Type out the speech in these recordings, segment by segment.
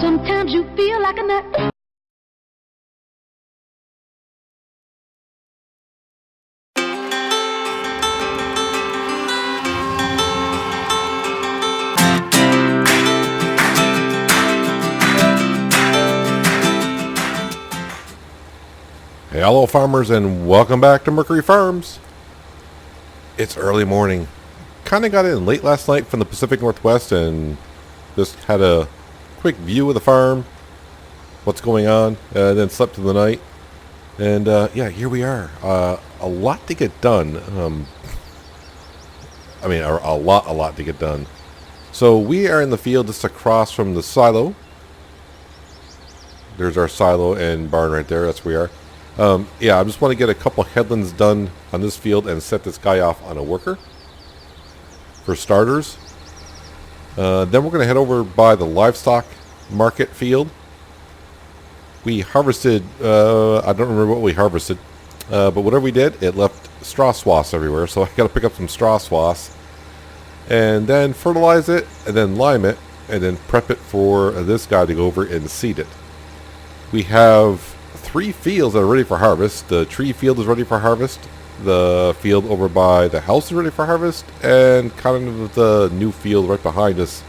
Sometimes you feel like a nut. Hey, hello farmers, and welcome back to Mercury Farms. It's early morning. Kind of got in late last night from the Pacific Northwest and just had a quick view of the farm, what's going on, and then slept through the night. And yeah, here we are. A lot to get done. A lot to get done. So we are in the field just across from the silo. There's our silo and barn right there. That's where we are. Yeah, I just want to get a couple headlands done on this field and set this guy off on a worker for starters. Then we're going to head over by the livestock market field. We harvested, I don't remember what we harvested, but whatever we did, it left straw swaths everywhere. So I got to pick up some straw swaths and then fertilize it and then lime it and then prep it for this guy to go over and seed it. We have 3 fields that are ready for harvest. The tree field is ready for harvest. The field over by the house is ready for harvest. And kind of the new field right behind us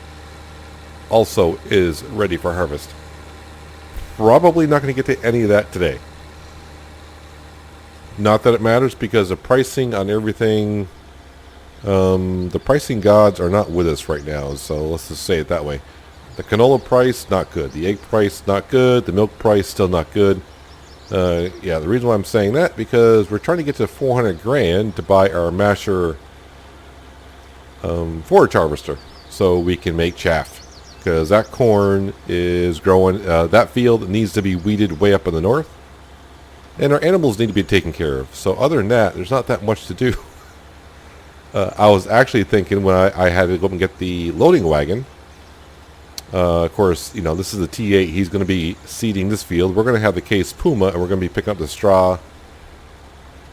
also is ready for harvest. Probably not going to get to any of that today. Not that it matters, because the pricing on everything, the pricing gods are not with us right now. So let's just say it that way. The canola price, not good. The egg price, not good. The milk price, still not good. Yeah, the reason why I'm saying that, because we're trying to get to 400 grand to buy our masher forage harvester so we can make chaff, because that corn is growing. That field needs to be weeded way up in the north, and our animals need to be taken care of. So other than that, there's not that much to do. I was actually thinking when I had to go and get the loading wagon. Of course, you know, this is the T8. He's going to be seeding this field. We're going to have the Case Puma, and we're going to be picking up the straw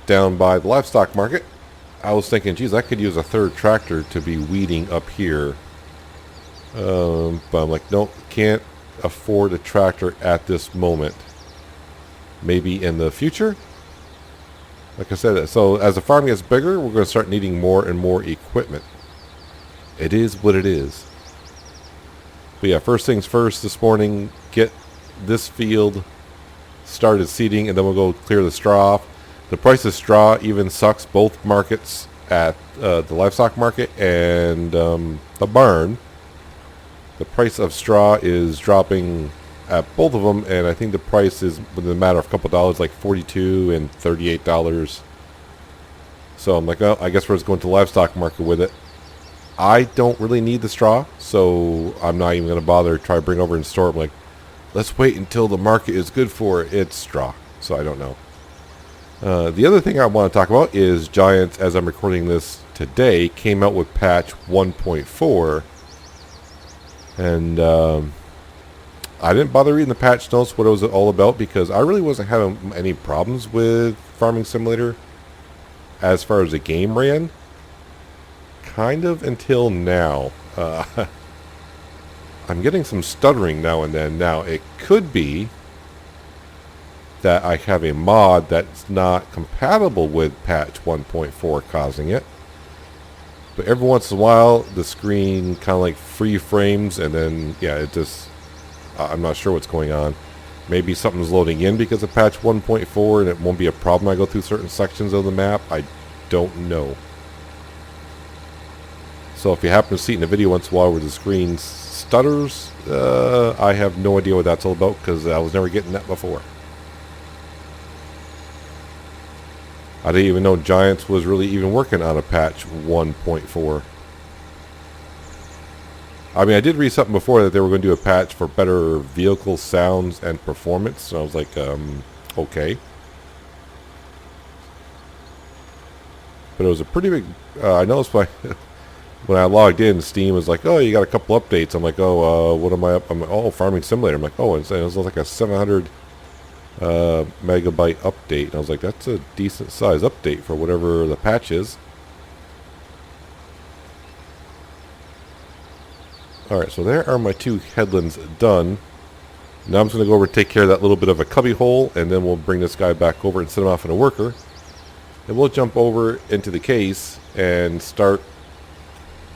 down by the livestock market. I was thinking, geez, I could use a third tractor to be weeding up here. But I'm like, nope, can't afford a tractor at this moment. Maybe in the future? Like I said, so as the farm gets bigger, we're going to start needing more and more equipment. It is what it is. But yeah, first things first this morning, get this field started seeding, and then we'll go clear the straw off. The price of straw even sucks both markets, at the livestock market and the barn. The price of straw is dropping at both of them, and I think the price is, within a matter of a couple dollars, like $42 and $38. So I'm like, oh, I guess we're just going to the livestock market with it. I don't really need the straw, so I'm not even going to bother to try to bring it over and store it. I'm like, let's wait until the market is good for it. It's straw, so I don't know. The other thing I want to talk about is Giants, as I'm recording this today, came out with patch 1.4. And I didn't bother reading the patch notes, what it was all about, because I really wasn't having any problems with Farming Simulator as far as the game ran. Kind of until now. I'm getting some stuttering now and then. Now, it could be that I have a mod that's not compatible with patch 1.4 causing it. But every once in a while, the screen kind of like free frames, and then, yeah, it just, I'm not sure what's going on. Maybe something's loading in because of patch 1.4, and it won't be a problem I go through certain sections of the map. I don't know. So if you happen to see it in a video once in a while where the screen stutters, I have no idea what that's all about, because I was never getting that before. I didn't even know Giants was really even working on a patch 1.4. I mean, I did read something before that they were going to do a patch for better vehicle sounds and performance. So I was like, okay. But it was a pretty big, I noticed when I logged in, Steam was like, oh, you got a couple updates. I'm like, oh, what am I up? I'm like, oh, Farming Simulator. I'm like, oh, it was like a 700 megabyte update. And I was like, that's a decent size update for whatever the patch is. Alright, so there are my 2 headlands done. Now I'm just going to go over and take care of that little bit of a cubby hole, and then we'll bring this guy back over and set him off in a worker. And we'll jump over into the case and start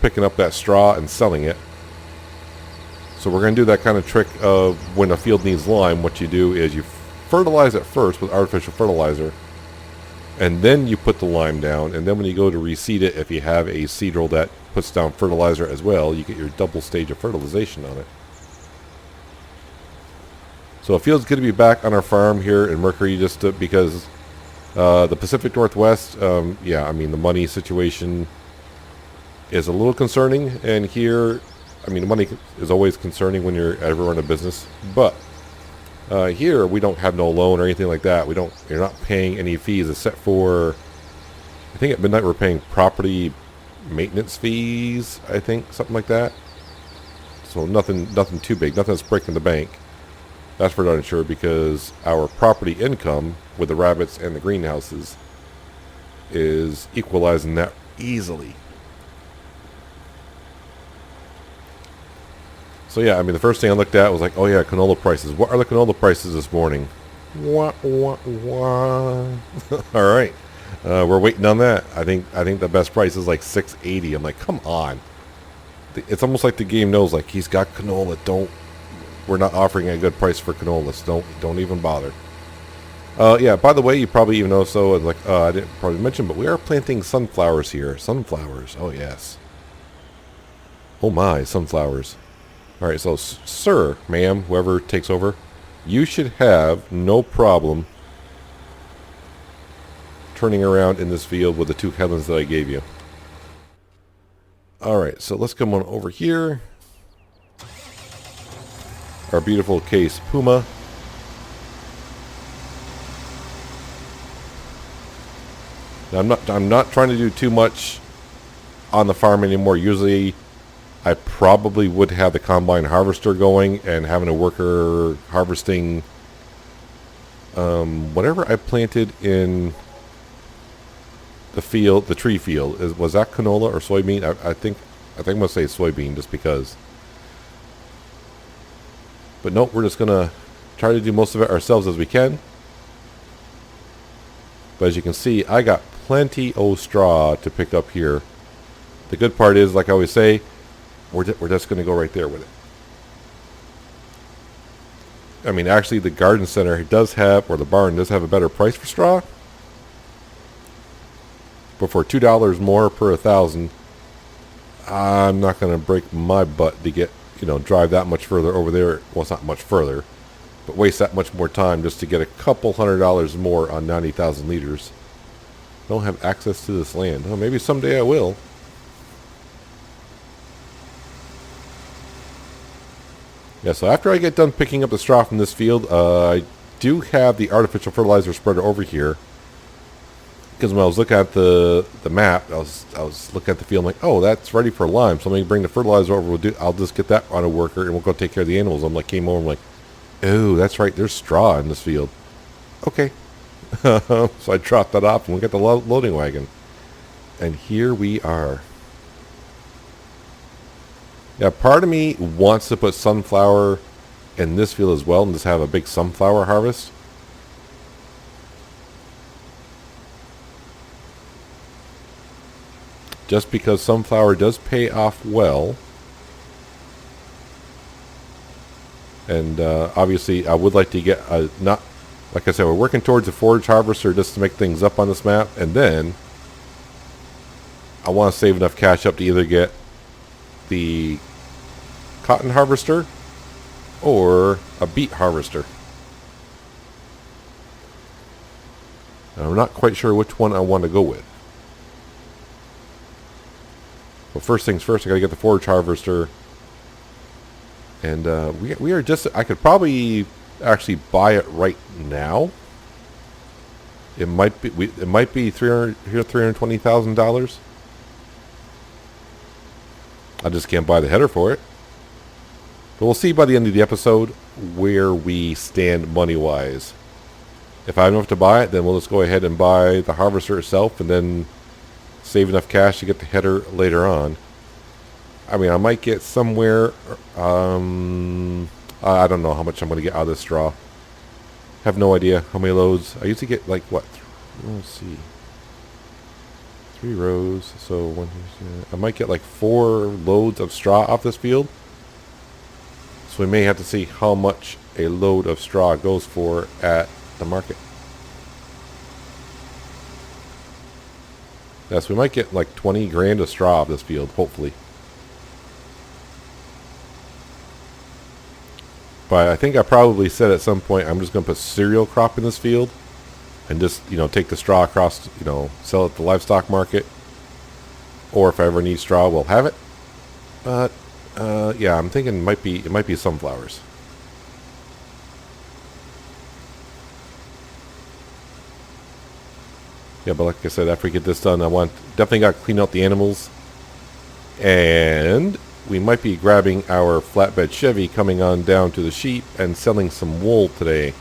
picking up that straw and selling it. So we're going to do that kind of trick of when a field needs lime, what you do is you fertilize it first with artificial fertilizer, and then you put the lime down, and then when you go to reseed it, if you have a seedrel that puts down fertilizer as well, you get your double stage of fertilization on it. So it feels good to be back on our farm here in Mercury, just because the Pacific Northwest, yeah, I mean, the money situation is a little concerning. And here, I mean, money is always concerning when you're ever running a business. But here, we don't have no loan or anything like that. You're not paying any fees except for, I think at midnight we're paying property maintenance fees, I think, something like that. So nothing too big, nothing that's breaking the bank. That's for darn sure, because our property income with the rabbits and the greenhouses is equalizing that easily. So yeah, I mean, the first thing I looked at was like, oh yeah, canola prices. What are the canola prices this morning? Wah, wah, wah. All right, we're waiting on that. I think the best price is like $6.80. I'm like, come on. It's almost like the game knows, like, he's got canola. We're not offering a good price for canolas. Don't even bother. Yeah, by the way, you probably even know, so like I didn't probably mention, but we are planting sunflowers here. Sunflowers. Oh yes. Oh my, sunflowers. All right, so sir, ma'am, whoever takes over, you should have no problem turning around in this field with the 2 headlands that I gave you. All right, so let's come on over here. Our beautiful case Puma. Now, I'm not trying to do too much on the farm anymore. Usually I probably would have the combine harvester going and having a worker harvesting whatever I planted in the field, the tree field. Was that canola or soybean? I think I'm gonna say soybean just because. But nope, we're just going to try to do most of it ourselves as we can. But as you can see, I got plenty of straw to pick up here. The good part is, like I always say, we're just going to go right there with it. I mean, actually, the garden center does have, or the barn does have a better price for straw. But for $2 more per 1,000, I'm not going to break my butt to get, drive that much further over there. Well, it's not much further, but waste that much more time just to get a couple $100 more on 90,000 liters. Don't have access to this land. Oh, maybe someday I will. Yeah, so after I get done picking up the straw from this field, I do have the artificial fertilizer spreader over here. Because when I was looking at the map, I was looking at the field, I'm like, oh, that's ready for lime. So I'm going to bring the fertilizer over. I'll just get that on a worker, and we'll go take care of the animals. Came over, I'm like, oh, that's right, there's straw in this field. Okay. So I dropped that off, and we got the loading wagon. And here we are. Yeah, part of me wants to put sunflower in this field as well and just have a big sunflower harvest. Just because sunflower does pay off well. And obviously I would like to get not, like I said, we're working towards a forage harvester just to make things up on this map, and then I want to save enough cash up to either get the cotton harvester or a beet harvester. And I'm not quite sure which one I want to go with. Well, first things first, I gotta get the forage harvester, and we are just. I could probably actually buy it right now. It might be $320,000. I just can't buy the header for it. But we'll see by the end of the episode where we stand money wise. If I have enough to buy it, then we'll just go ahead and buy the harvester itself, and then save enough cash to get the header later on. I mean, I might get somewhere I don't know how much I'm going to get out of this straw. Have no idea how many loads. I usually get like what? Let's see. 3 rows. So I might get like 4 loads of straw off this field. So we may have to see how much a load of straw goes for at the market. Yes, we might get like 20 grand of straw off this field, hopefully. But I think I probably said at some point I'm just going to put cereal crop in this field and just, take the straw across, sell it at the livestock market. Or if I ever need straw, we'll have it. But yeah, I'm thinking it might be sunflowers. Yeah, but like I said, after we get this done, definitely got to clean out the animals. And we might be grabbing our flatbed Chevy coming on down to the sheep and selling some wool today.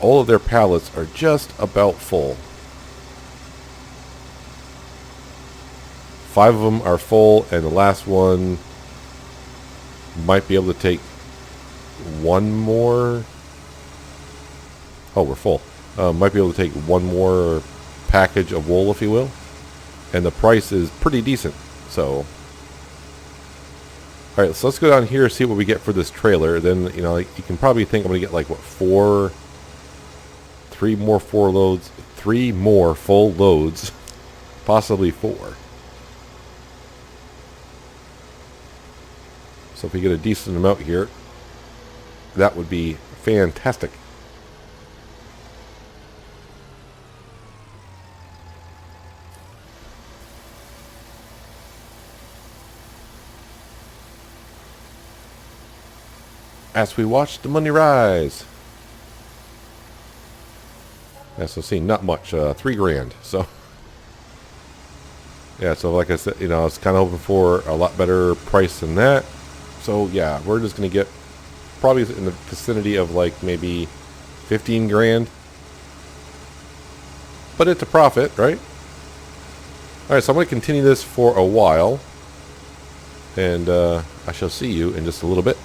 All of their pallets are just about full. 5 of them are full, and the last one might be able to take 1 more. Oh, we're full. Might be able to take 1 more package of wool, if you will. And the price is pretty decent. So, alright, so let's go down here and see what we get for this trailer. Then, you can probably think I'm going to get like, what, 3 more full loads. Possibly 4. So if we get a decent amount here, that would be fantastic. As we watch the money rise. Yeah, so see, not much, 3 grand. So, yeah, so like I said, I was kind of hoping for a lot better price than that. So yeah, we're just going to get probably in the vicinity of like maybe 15 grand. But it's a profit, right? Alright, so I'm going to continue this for a while. And I shall see you in just a little bit.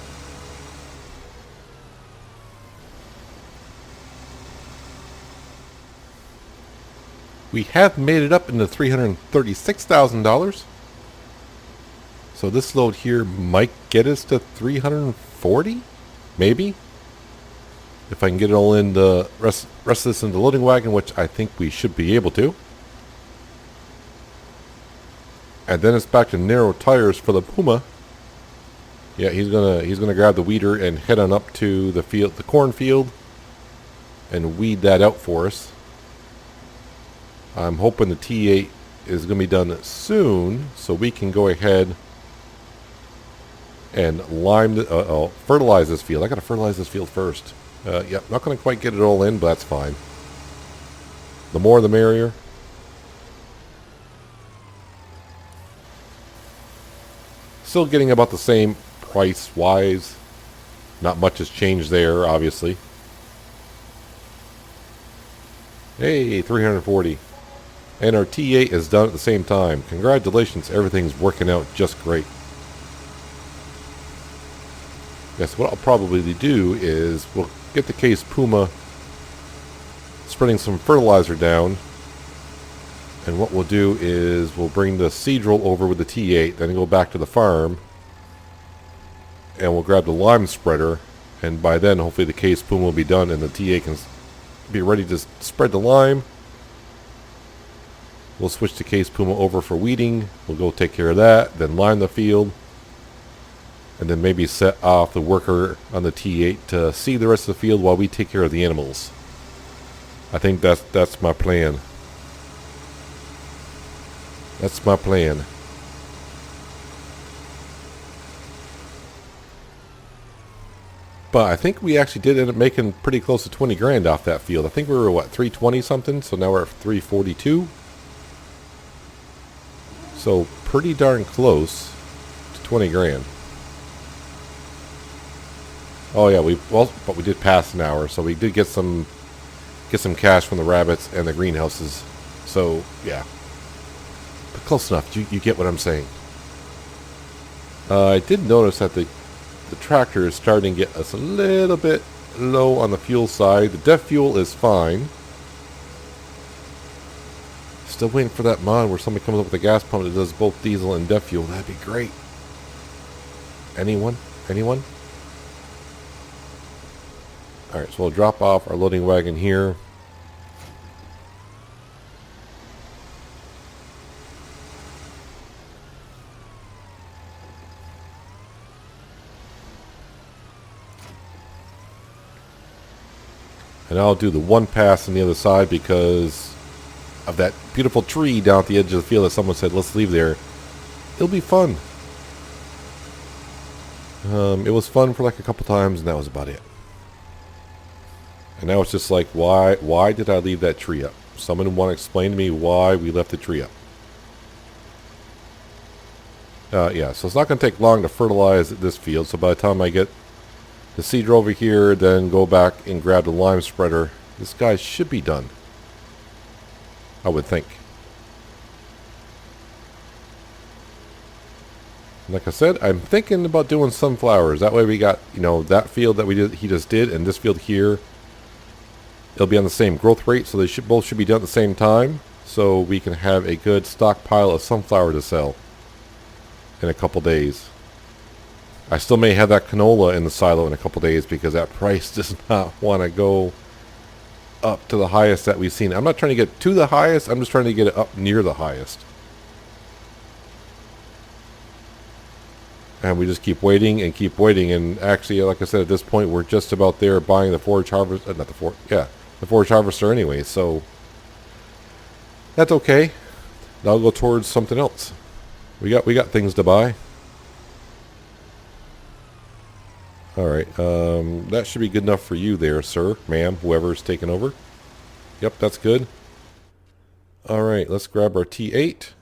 We have made it up into $336,000. So this load here might get us to 340, maybe. If I can get it all in the rest of this in the loading wagon, which I think we should be able to. And then it's back to narrow tires for the Puma. Yeah, he's gonna grab the weeder and head on up to the field, the cornfield, and weed that out for us. I'm hoping the T8 is going to be done soon, so we can go ahead and fertilize this field. I got to fertilize this field first. Yeah, not going to quite get it all in, but that's fine. The more the merrier. Still getting about the same price-wise. Not much has changed there, obviously. Hey, 340. And our T8 is done at the same time. Congratulations, everything's working out just great. Yes, what I'll probably do is we'll get the Case Puma spreading some fertilizer down. And what we'll do is we'll bring the seed roll over with the T8, then go back to the farm. And we'll grab the lime spreader. And by then, hopefully the Case Puma will be done and the T8 can be ready to spread the lime. We'll switch the Case Puma over for weeding. We'll go take care of that, then lime the field. And then maybe set off the worker on the T8 to see the rest of the field while we take care of the animals. I think that's my plan. That's my plan. But I think we actually did end up making pretty close to 20 grand off that field. I think we were, what, 320 something? So now we're at 342. So pretty darn close to 20 grand. Oh yeah, but we did pass an hour, so we did get some cash from the rabbits and the greenhouses. So yeah, but close enough. You get what I'm saying. I did notice that the the tractor is starting to get us a little bit low on the fuel side. The DEF fuel is fine. Still waiting for that mod where somebody comes up with a gas pump that does both diesel and DEF fuel. That'd be great. Anyone? Anyone? Alright, so we'll drop off our loading wagon here. And I'll do the one pass on the other side because of that beautiful tree down at the edge of the field that someone said, let's leave there. It'll be fun. It was fun for like a couple times and that was about it. And now it's just like, why did I leave that tree up? Someone want to explain to me why we left the tree up. Yeah, so it's not going to take long to fertilize this field. So by the time I get the seeder over here, then go back and grab the lime spreader, this guy should be done, I would think. Like I said, I'm thinking about doing sunflowers. That way we got, you know, that field that he just did, and this field here, it'll be on the same growth rate, so they both should be done at the same time, so we can have a good stockpile of sunflower to sell in a couple days. I still may have that canola in the silo in a couple days because that price does not want to go up to the highest that we've seen. I'm not trying to get to the highest, I'm just trying to get it up near the highest. And we just keep waiting, and actually, like I said, at this point, we're just about there buying the Forage Harvester, the Forage Harvester anyway, so that's okay. That'll go towards something else. We got things to buy. Alright, that should be good enough for you there, sir, ma'am, whoever's taking over. Yep, that's good. Alright, let's grab our T8.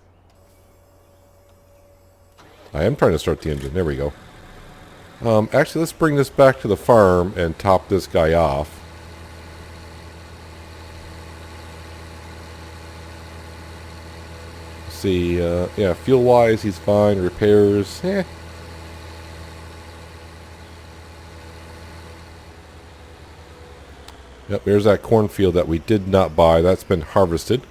I am trying to start the engine. There we go. Actually, let's bring this back to the farm and top this guy off. See, yeah, fuel-wise, he's fine. Repairs, Yep, there's that cornfield that we did not buy. That's been harvested.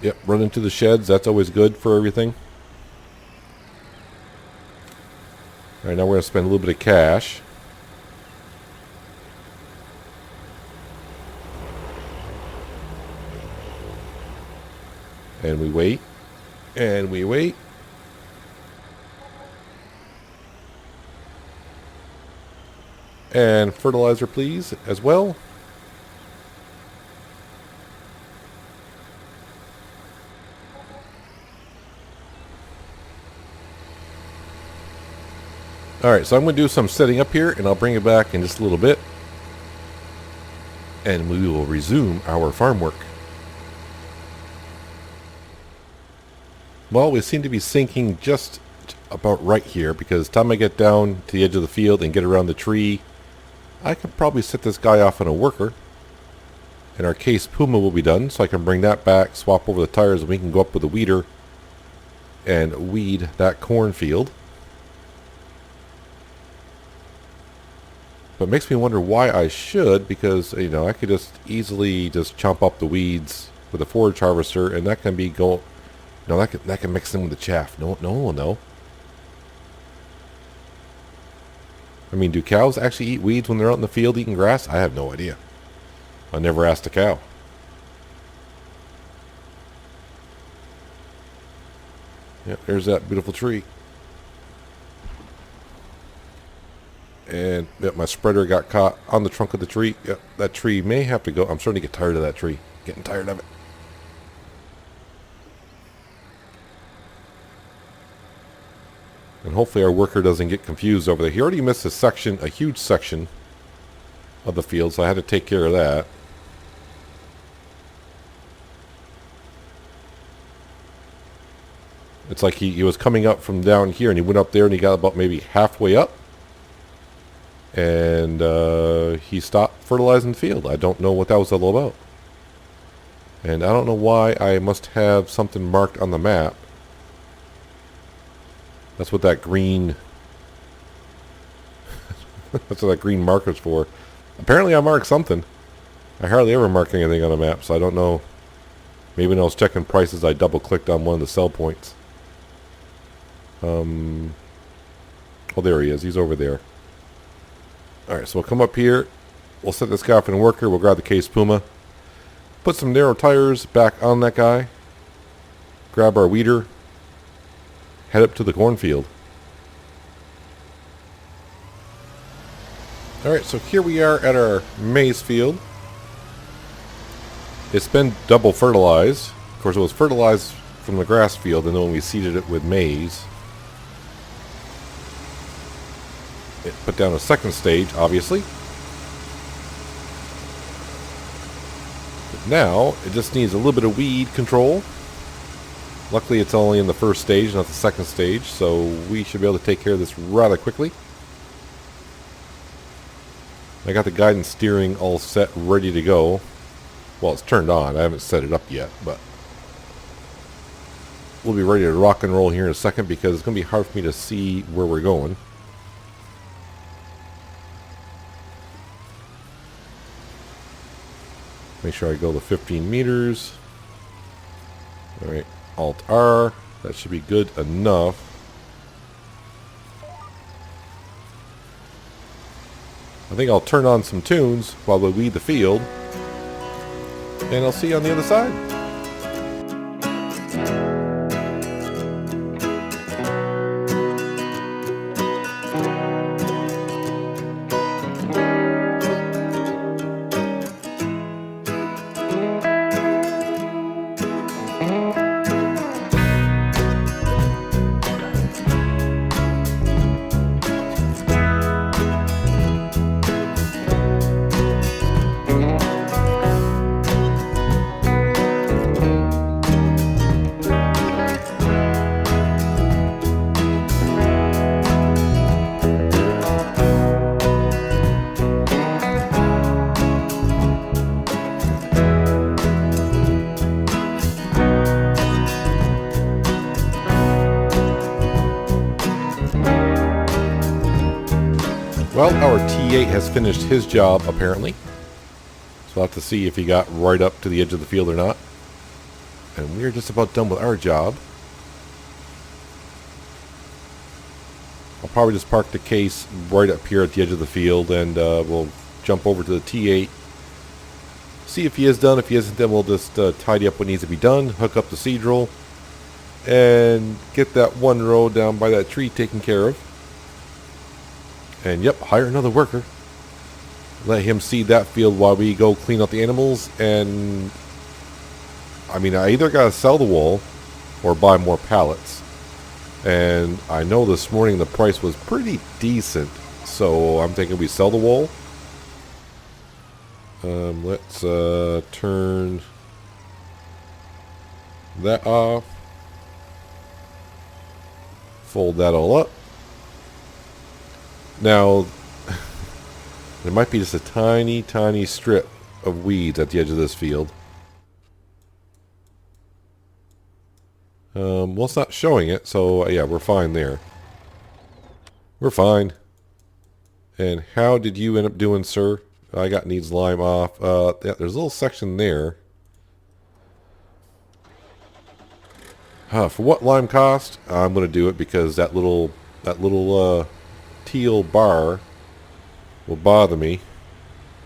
Yep, run into the sheds. That's always good for everything. Alright, now we're going to spend a little bit of cash. And we wait. And we wait. And fertilizer, please, as well. Alright, so I'm going to do some setting up here, and I'll bring it back in just a little bit. And we will resume our farm work. Well, we seem to be sinking just about right here, because time I get down to the edge of the field and get around the tree, I could probably set this guy off on a worker. And our case Puma will be done, so I can bring that back, swap over the tires, and we can go up with a weeder and weed that cornfield. But it makes me wonder why I should, because, you know, I could just easily just chomp up the weeds with a forage harvester, and that can be go. No, that can mix in with the chaff. No one will know. I mean, do cows actually eat weeds when they're out in the field eating grass? I have no idea. I never asked a cow. Yep, there's that beautiful tree. And yep, my spreader got caught on the trunk of the tree. Yep, that tree may have to go. I'm starting to get tired of that tree. Getting tired of it. And hopefully our worker doesn't get confused over there. He already missed a huge section of the field, so I had to take care of that. It's like he was coming up from down here, and he went up there, and he got about maybe halfway up. And he stopped fertilizing the field. I don't know what that was all about. And I don't know why I must have something marked on the map. That's what that green... that's what that green marker's for. Apparently I marked something. I hardly ever mark anything on a map, so I don't know. Maybe when I was checking prices, I double-clicked on one of the sell points. Oh, there he is. He's over there. Alright, so we'll come up here. We'll set this guy up in a worker. We'll grab the Case Puma. Put some narrow tires back on that guy. Grab our weeder. Head up to the cornfield. Alright, so here we are at our maize field. It's been double fertilized. Of course, it was fertilized from the grass field, and then we seeded it with maize. It put down a second stage, obviously. But now, it just needs a little bit of weed control. Luckily, it's only in the first stage, not the second stage, so we should be able to take care of this rather quickly. I got the guidance steering all set, ready to go. Well, it's turned on. I haven't set it up yet, but we'll be ready to rock and roll here in a second because it's going to be hard for me to see where we're going. Make sure I go the 15 meters. Alright, Alt-R. That should be good enough. I think I'll turn on some tunes while we weed the field. And I'll see you on the other side. Well, our T8 has finished his job, apparently. So I'll have to see if he got right up to the edge of the field or not. And we're just about done with our job. I'll probably just park the case right up here at the edge of the field, and we'll jump over to the T8. See if he is done. If he isn't, then we'll just tidy up what needs to be done, hook up the seed drill, and get that one row down by that tree taken care of. And yep, hire another worker. Let him seed that field while we go clean out the animals. And I mean, I either gotta sell the wool or buy more pallets. And I know this morning the price was pretty decent, so I'm thinking we sell the wool. Let's turn that off. Fold that all up. Now, there might be just a tiny, tiny strip of weeds at the edge of this field. Well, it's not showing it, so yeah, we're fine there. We're fine. And how did you end up doing, sir? I got needs lime off. Yeah, there's a little section there. For what lime cost? I'm going to do it because that little teal bar will bother me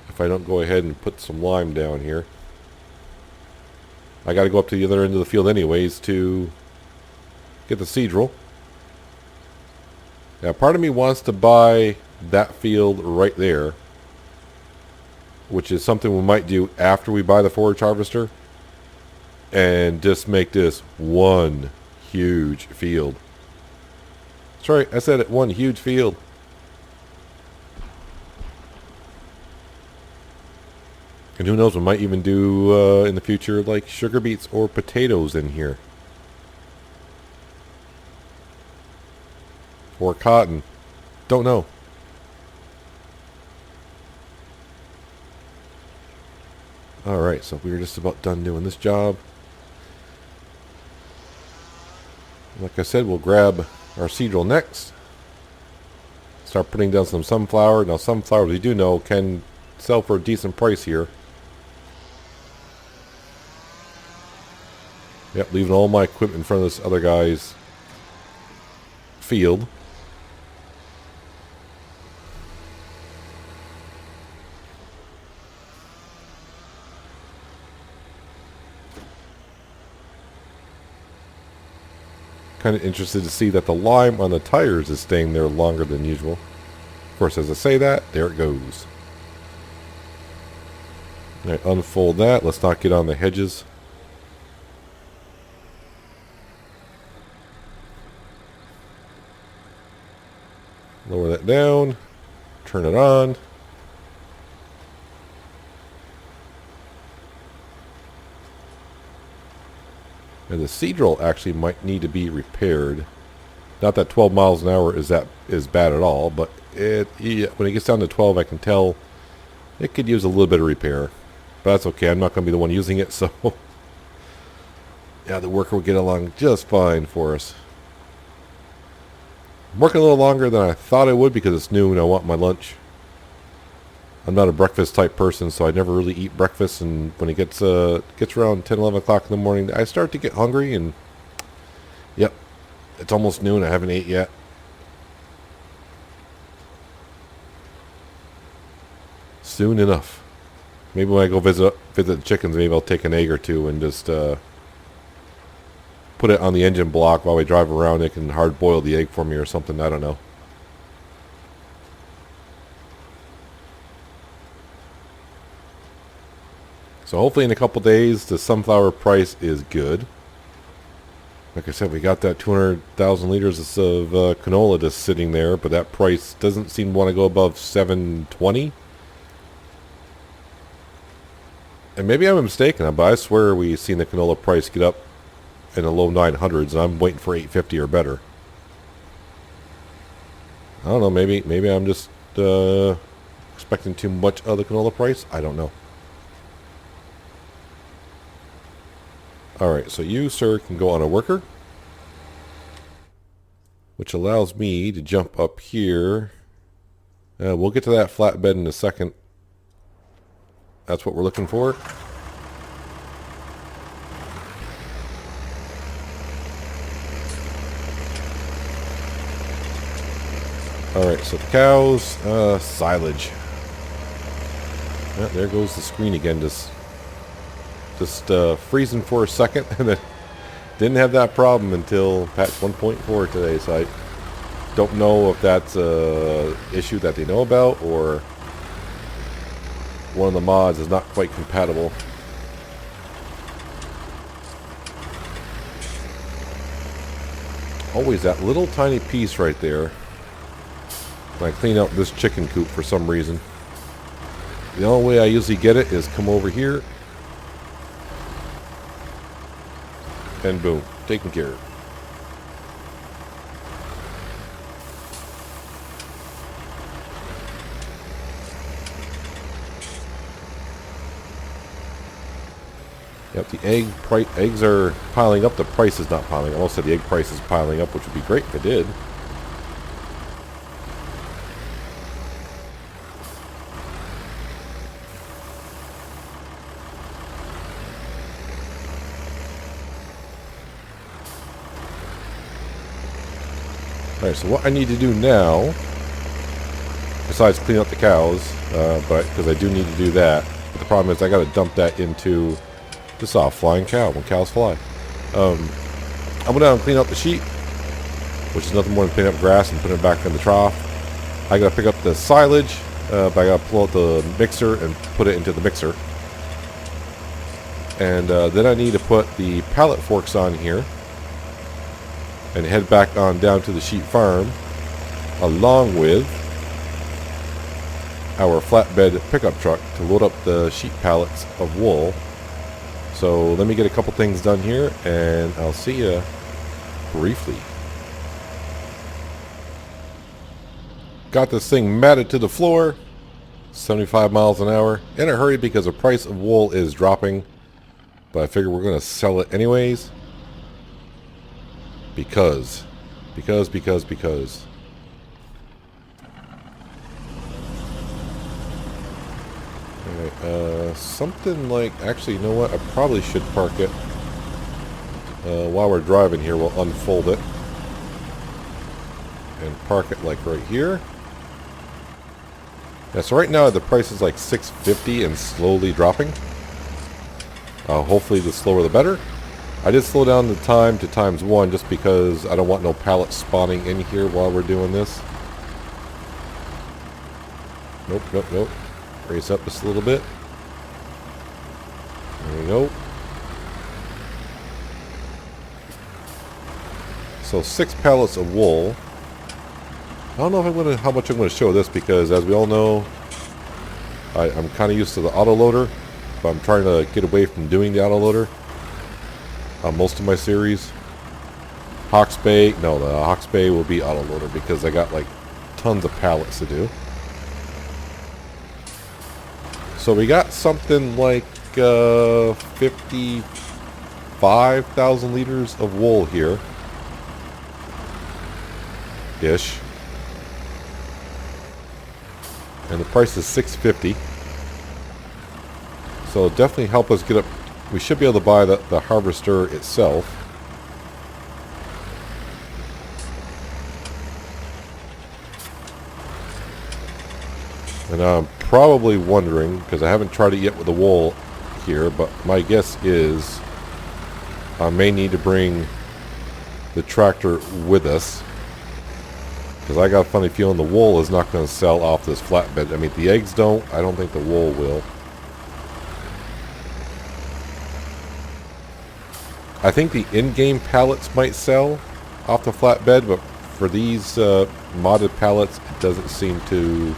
if I don't go ahead and put some lime down here. I got to go up to the other end of the field anyways to get the seed drill. Now, part of me wants to buy that field right there, which is something we might do after we buy the Forage Harvester, and just make this one huge field. That's right, I said it, one huge field. And who knows, we might even do in the future like sugar beets or potatoes in here. Or cotton. Don't know. Alright, so we were just about done doing this job. Like I said, we'll grab our seed drill next. Start putting down some sunflower. Now sunflower, we do know, can sell for a decent price here. Yep, leaving all my equipment in front of this other guy's field. Kind of interested to see that the lime on the tires is staying there longer than usual. Of course, as I say that, there it goes. Alright, unfold that. Let's not get on the hedges. Lower that down. Turn it on. And the seed drill actually might need to be repaired. Not that 12 miles an hour is bad at all, but when it gets down to 12, I can tell it could use a little bit of repair. But that's okay. I'm not going to be the one using it, so yeah, the worker will get along just fine for us. I'm working a little longer than I thought I would because it's noon. I want my lunch. I'm not a breakfast type person, so I never really eat breakfast. And when it gets around 10, 11 o'clock in the morning, I start to get hungry. And yep, it's almost noon. I haven't ate yet. Soon enough. Maybe when I go visit the chickens, maybe I'll take an egg or two and just put it on the engine block while we drive around. It can hard boil the egg for me or something. I don't know. So hopefully in a couple days the sunflower price is good. Like I said, we got that 200,000 liters of canola just sitting there, but that price doesn't seem to want to go above 720. And maybe I'm mistaken, but I swear we've seen the canola price get up in the low 900s, and I'm waiting for 850 or better. I don't know, maybe I'm just expecting too much of the canola price. I don't know. Alright, so you, sir, can go on a worker, which allows me to jump up here. We'll get to that flatbed in a second. That's what we're looking for. Alright, so the cows, silage. There goes the screen again, just freezing for a second, and then didn't have that problem until patch 1.4 today, so I don't know if that's a issue that they know about, or one of the mods is not quite compatible. Always that little tiny piece right there. When I clean out this chicken coop for some reason. The only way I usually get it is come over here. And boom, taken care of. Yep, the eggs are piling up. The price is not piling up. I almost said the egg price is piling up, which would be great if it did. Alright, so what I need to do now, besides clean up the cows, because I do need to do that, but the problem is I got to dump that into the soft flying cow when cows fly. I'm going to clean up the sheep, which is nothing more than cleaning up grass and putting it back in the trough. I got to pick up the silage, but I got to pull out the mixer and put it into the mixer. And then I need to put the pallet forks on here and head back on down to the sheep farm, along with our flatbed pickup truck to load up the sheep pallets of wool. So let me get a couple things done here, and I'll see you briefly. Got this thing matted to the floor. 75 miles an hour. In a hurry because the price of wool is dropping. But I figure we're going to sell it anyways. Because. Alright, something like... Actually, you know what? I probably should park it. While we're driving here, we'll unfold it. And park it like right here. Yeah, so right now the price is like $6.50 and slowly dropping. Hopefully the slower the better. I did slow down the time to ×1 just because I don't want no pallets spawning in here while we're doing this. Nope. Raise up just a little bit. There we go. So 6 pallets of wool. I don't know if how much I'm going to show this because, as we all know, I'm kind of used to the autoloader, but I'm trying to get away from doing the autoloader on most of my series. Hawke's Bay, no, the Hawke's Bay will be autoloader because I got like tons of pallets to do. So we got something like 55,000 liters of wool here. Ish. And the price is $6.50. So it'll definitely help us get up. We should be able to buy the harvester itself. And I'm probably wondering, because I haven't tried it yet with the wool here, but my guess is I may need to bring the tractor with us. Because I got a funny feeling the wool is not going to sell off this flatbed. I mean, the eggs don't. I don't think the wool will. I think the in-game pallets might sell off the flatbed, but for these modded pallets, it doesn't seem to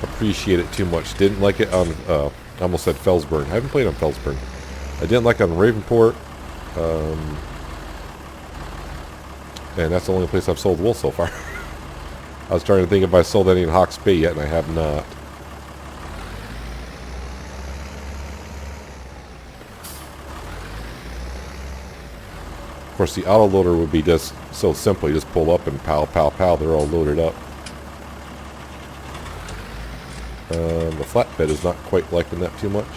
appreciate it too much. Didn't like it on, I almost said Felsburn. I haven't played on Felsburn. I didn't like it on Ravenport. And that's the only place I've sold wool so far. I was trying to think if I sold any in Hawke's Bay yet, and I have not. Of course, the autoloader would be just so simple. You just pull up and pow, pow, pow. They're all loaded up. The flatbed is not quite liking that too much.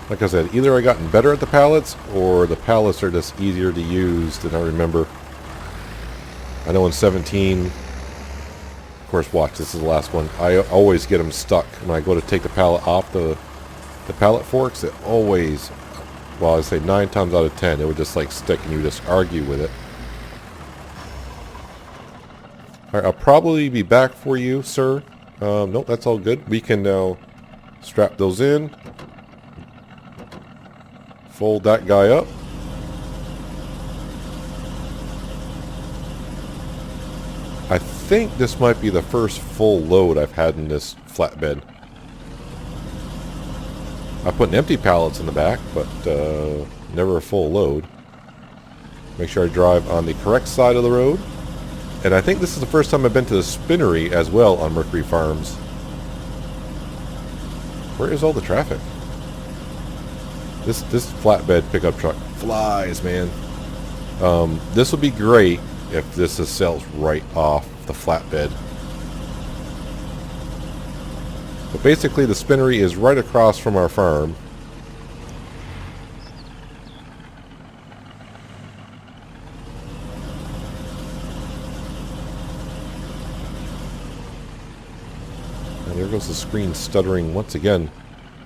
Like I said, either I gotten better at the pallets, or the pallets are just easier to use than I remember. I know in 17, of course, watch, this is the last one. I always get them stuck when I go to take the pallet off the pallet forks. It always, well, I say 9 times out of 10, it would just like stick and you just argue with it. Alright, I'll probably be back for you, sir. Nope, that's all good. We can now strap those in. Fold that guy up. I think this might be the first full load I've had in this flatbed. I put empty pallets in the back, but never a full load. Make sure I drive on the correct side of the road. And I think this is the first time I've been to the spinnery as well on Mercury Farms. Where is all the traffic? This flatbed pickup truck flies, man. This would be great if this sells right off the flatbed. But basically the spinnery is right across from our farm. And there goes the screen stuttering once again.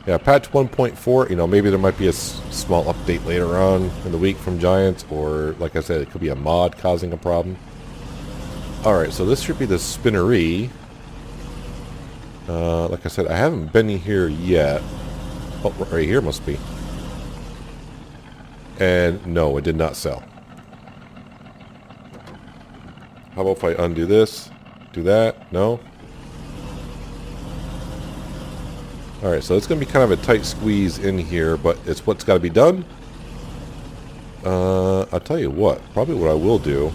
Yeah, patch 1.4, you know, maybe there might be a small update later on in the week from Giants, or, like I said, it could be a mod causing a problem. Alright, so this should be the spinnery. Like I said, I haven't been here yet. Oh, right here must be. And, no, it did not sell. How about if I undo this? Do that? No? Alright, so it's going to be kind of a tight squeeze in here, but it's what's got to be done. I'll tell you what. Probably what I will do.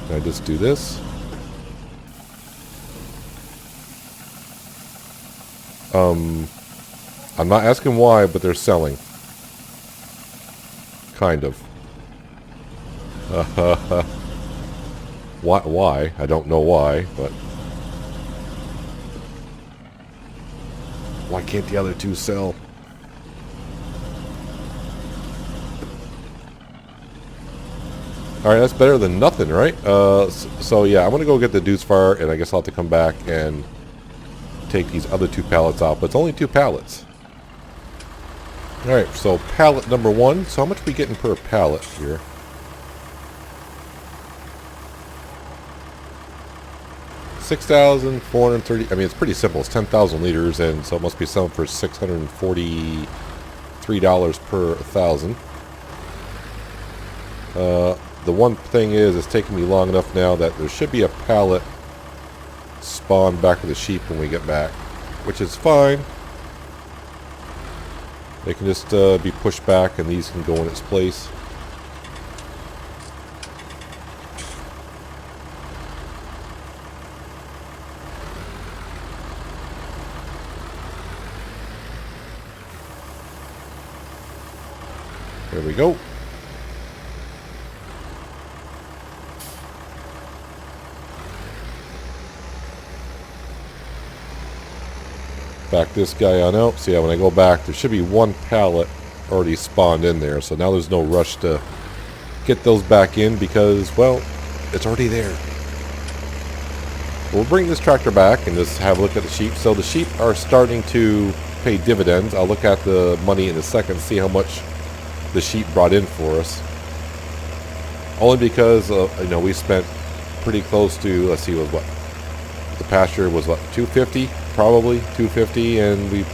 Can I just do this? I'm not asking why, but they're selling. Kind of. Why? I don't know why, but... Why can't the other two sell? Alright, that's better than nothing, right? So yeah, I'm going to go get the Deuce Fire, and I guess I'll have to come back and take these other 2 pallets out. But it's only 2 pallets. Alright, so pallet number 1. So how much are we getting per pallet here? $6,430. I mean, it's pretty simple. It's 10,000 liters, and so it must be selling for $643 per 1,000. The one thing is, it's taking me long enough now that there should be a pallet spawned back with the sheep when we get back, which is fine. They can just be pushed back, and these can go in its place. There we go. Back this guy on out. So yeah, when I go back, there should be 1 pallet already spawned in there. So now there's no rush to get those back in because, well, it's already there. We'll bring this tractor back and just have a look at the sheep. So the sheep are starting to pay dividends. I'll look at the money in a second, see how much the sheep brought in for us. Only because, you know, we spent pretty close to, let's see, what the pasture was, what, 250? Probably 250, and we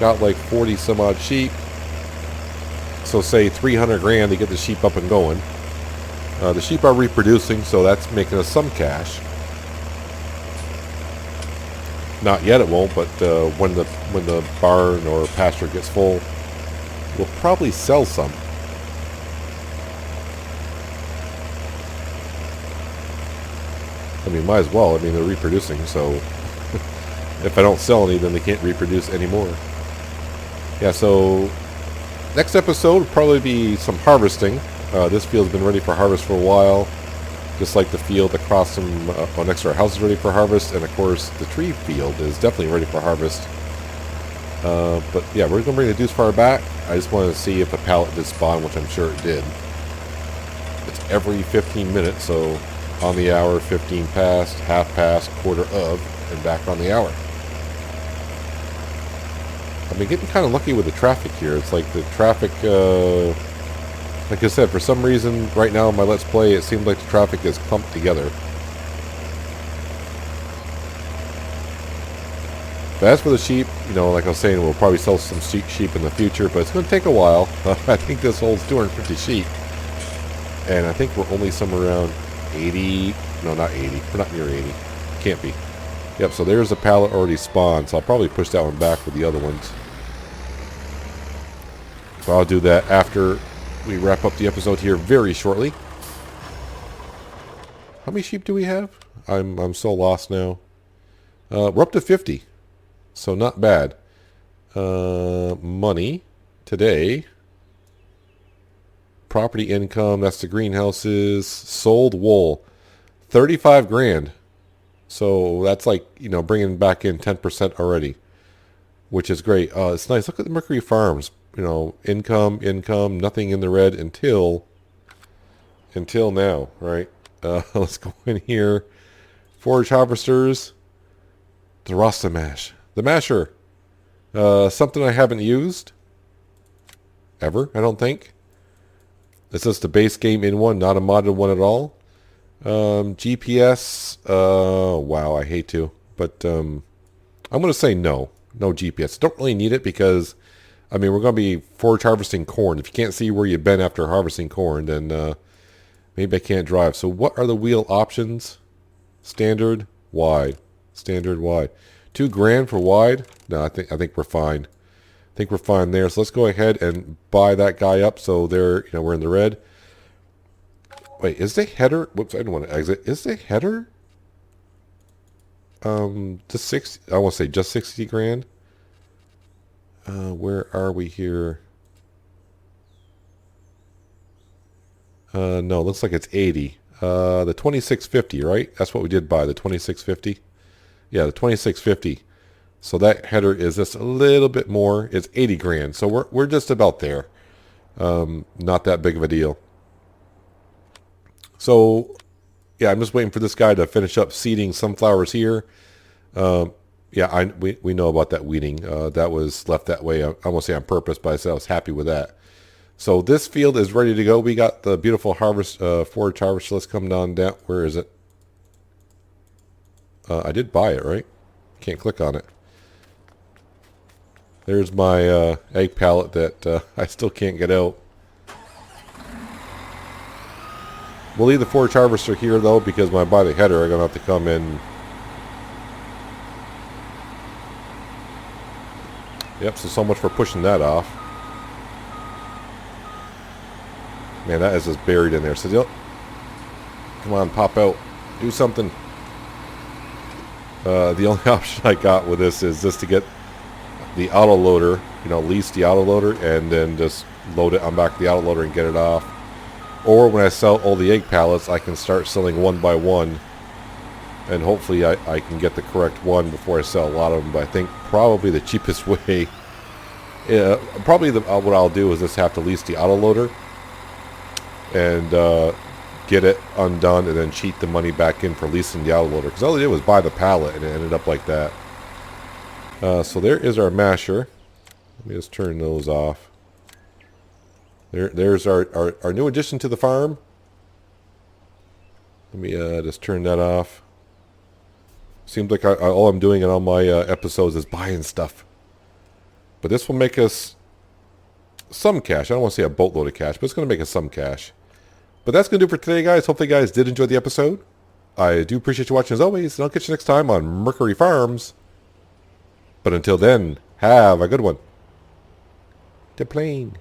got like 40 some odd sheep. So say 300 grand to get the sheep up and going. The sheep are reproducing, so that's making us some cash. Not yet, it won't, but when the barn or pasture gets full, we'll probably sell some. I mean, might as well. I mean, they're reproducing, so if I don't sell any, then they can't reproduce anymore. Yeah, so next episode will probably be some harvesting. This field's been ready for harvest for a while. Just like the field across from, next to our house is ready for harvest. And of course, the tree field is definitely ready for harvest. But yeah, we're going to bring the Deuce Fire back. I just wanted to see if a pallet did spawn, which I'm sure it did. It's every 15 minutes, so on the hour, 15 past, half past, quarter of, and back on the hour. I've been getting kind of lucky with the traffic here. It's like the traffic, like I said, for some reason, right now in my Let's Play, it seems like the traffic is clumped together. But as for the sheep, you know, like I was saying, we'll probably sell some sheep in the future, but it's going to take a while. I think this holds 250 sheep. And I think we're only somewhere around 80. No, not 80. We're not near 80. Can't be. Yep, so there's a pallet already spawned, so I'll probably push that one back with the other ones. So I'll do that after we wrap up the episode here very shortly. How many sheep do we have? I'm so lost now. We're up to 50. So not bad. Money today. Property income, that's the greenhouses. Sold wool, 35 grand. So that's like, you know, bringing back in 10% already, which is great. It's nice. Look at the Mercury Farms. You know, income, nothing in the red until now, right? Let's go in here. Forage Harvesters. The Rasta Mash. The Masher. Something I haven't used. Ever, I don't think. This is the base game in one, not a modded one at all. GPS. Wow, I hate to. But I'm going to say no. No GPS. Don't really need it because, I mean, we're going to be forage harvesting corn. If you can't see where you've been after harvesting corn, then maybe I can't drive. So what are the wheel options? Standard, wide. Standard, wide. $2 grand for wide? No, I think we're fine. think we're fine there. So let's go ahead and buy that guy up. So there, we're in the red. Wait, is the header? Whoops, I didn't want to exit. Is the header? Just 60. I want to say just 60 grand. Where are we here? No, looks like it's 80. The 2650, right? That's what we did buy, the 2650. Yeah, the 2650. So that header is just a little bit more. It's 80 grand. So we're just about there. Not that big of a deal. So yeah, I'm just waiting for this guy to finish up seeding sunflowers here. Yeah, we know about that weeding. That was left that way. I won't say on purpose, but I said I was happy with that. So this field is ready to go. We got the beautiful forage harvester. Let's come down. Where is it? I did buy it, right? Can't click on it. There's my egg pallet that I still can't get out. We'll leave the forage harvester here though, because when I buy the header, I'm gonna have to come in. Yep. So much for pushing that off. Man, that is just buried in there. So, come on, pop out. Do something. The only option I got with this is just to get the auto loader, lease the auto loader, and then just load it on back the auto loader and get it off. Or when I sell all the egg pallets, I can start selling one by one. And hopefully I can get the correct one before I sell a lot of them. But I think probably the cheapest way, probably what I'll do is just have to lease the auto loader and get it undone and then cheat the money back in for leasing the auto loader. Because all I did was buy the pallet and it ended up like that. So there is our masher. Let me just turn those off. There's our new addition to the farm. Let me just turn that off. Seems like all I'm doing in all my episodes is buying stuff. But this will make us some cash. I don't want to say a boatload of cash, but it's going to make us some cash. But that's going to do it for today, guys. Hopefully you guys did enjoy the episode. I do appreciate you watching as always, and I'll catch you next time on Mercury Farms. But until then, have a good one. The plane.